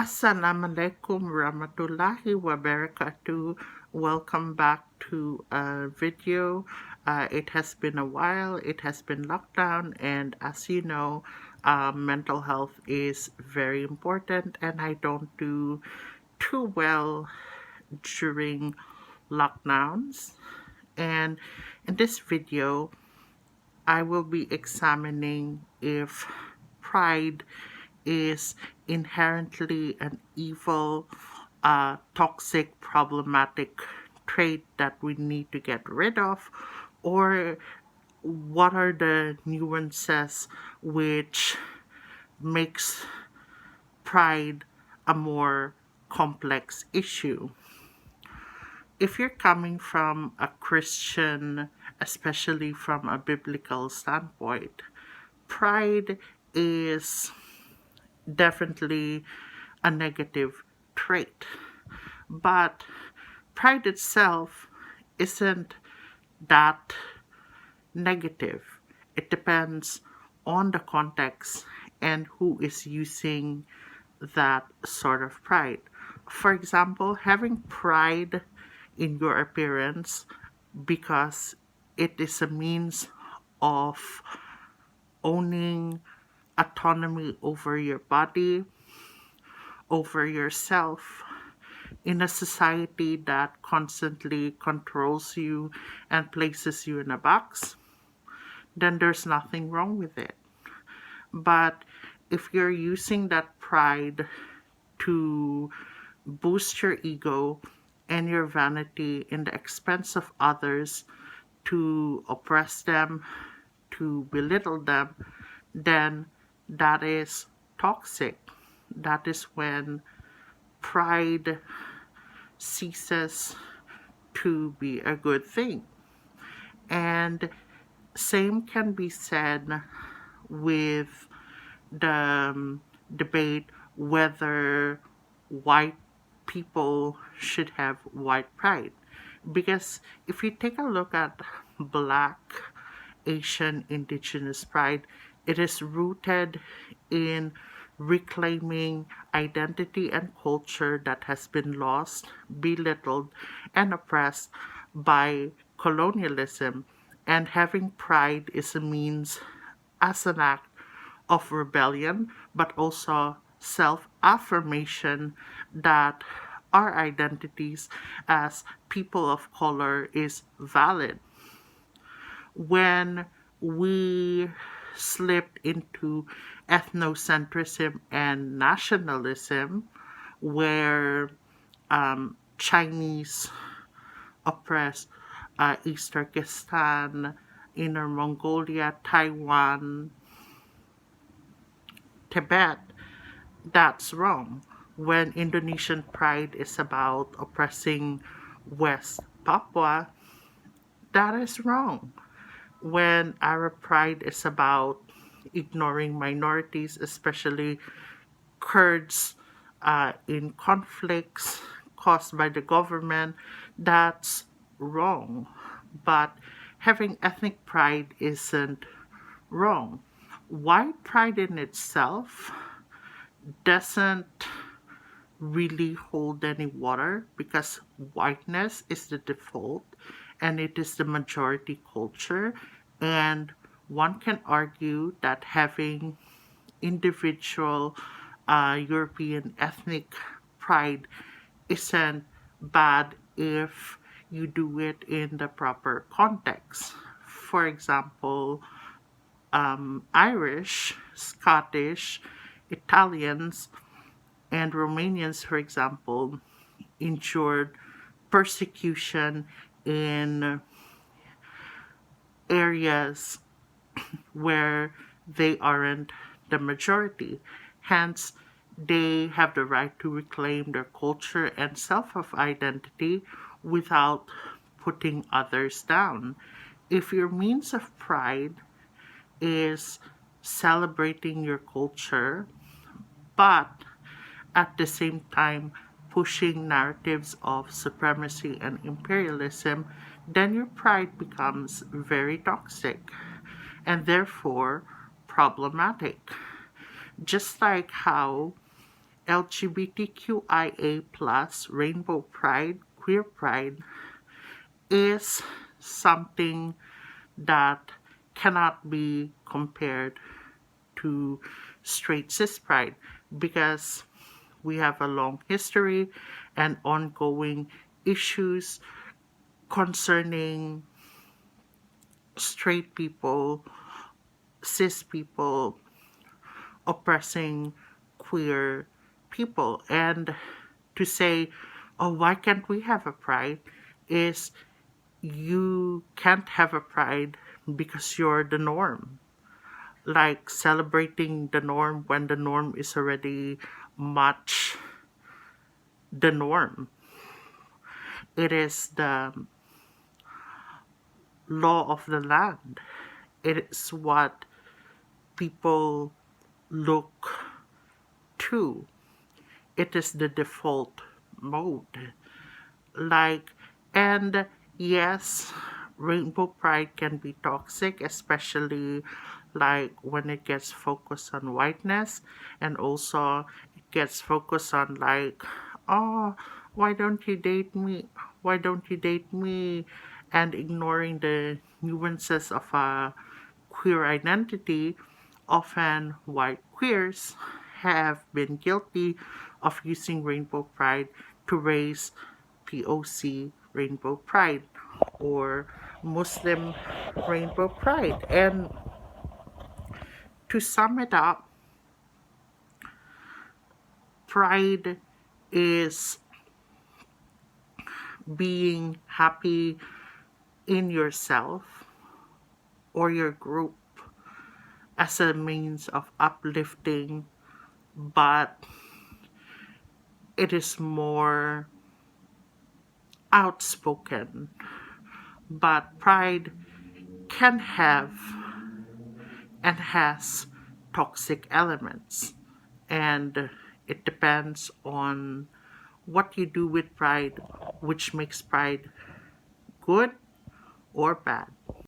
Assalamu alaikum warahmatullahi wabarakatuh. Welcome back to a video. It has been a while, it has been lockdown, and as you know, mental health is very important, and I don't do too well during lockdowns. And in this video, I will be examining if pride is inherently an evil, toxic, problematic trait that we need to get rid of, or what are the nuances which makes pride a more complex issue. If you're coming from a Christian, especially from a biblical standpoint, pride is definitely a negative trait. But pride itself isn't that negative. It depends on the context and who is using that sort of pride. For example, having pride in your appearance because it is a means of owning autonomy over your body, over yourself, in a society that constantly controls you and places you in a box, then there's nothing wrong with it. But if you're using that pride to boost your ego and your vanity in the expense of others, to oppress them, to belittle them, then that is toxic. That is when pride ceases to be a good thing. And same can be said with the debate whether white people should have white pride. Because if you take a look at black, Asian, indigenous pride, it is rooted in reclaiming identity and culture that has been lost, belittled, and oppressed by colonialism. And having pride is a means, as an act of rebellion, but also self affirmation that our identities as people of color is valid. When we slipped into ethnocentrism and nationalism, where Chinese oppressed East Turkestan, Inner Mongolia, Taiwan, Tibet, that's wrong. When Indonesian pride is about oppressing West Papua, that is wrong. When Arab pride is about ignoring minorities, especially Kurds, in conflicts caused by the government, that's wrong. But having ethnic pride isn't wrong. White pride in itself doesn't really hold any water because whiteness is the default and it is the majority culture. And one can argue that having individual European ethnic pride isn't bad if you do it in the proper context. For example, Irish, Scottish, Italians, and Romanians, for example, endured persecution in areas where they aren't the majority. Hence, they have the right to reclaim their culture and self of identity without putting others down. If your means of pride is celebrating your culture, but at the same time pushing narratives of supremacy and imperialism, then your pride becomes very toxic and therefore problematic. Just like how LGBTQIA plus, rainbow pride, queer pride is something that cannot be compared to straight cis pride because we have a long history and ongoing issues concerning straight people, cis people oppressing queer people. And to say, oh, why can't we have a pride? Is you can't have a pride because you're the norm. Like celebrating the norm when the norm is already much the norm. It is the law of the land. It is what people look to. It is the default mode. Like, and yes, rainbow pride can be toxic, especially like when it gets focused on whiteness, and also it gets focused on like, oh, why don't you date me? Why don't you date me? And ignoring the nuances of a queer identity. Often white queers have been guilty of using rainbow pride to raise POC rainbow pride or Muslim rainbow pride. And to sum it up, pride is being happy in yourself or your group as a means of uplifting, but it is more outspoken. But pride can have and has toxic elements, and it depends on what you do with pride, which makes pride good or bad.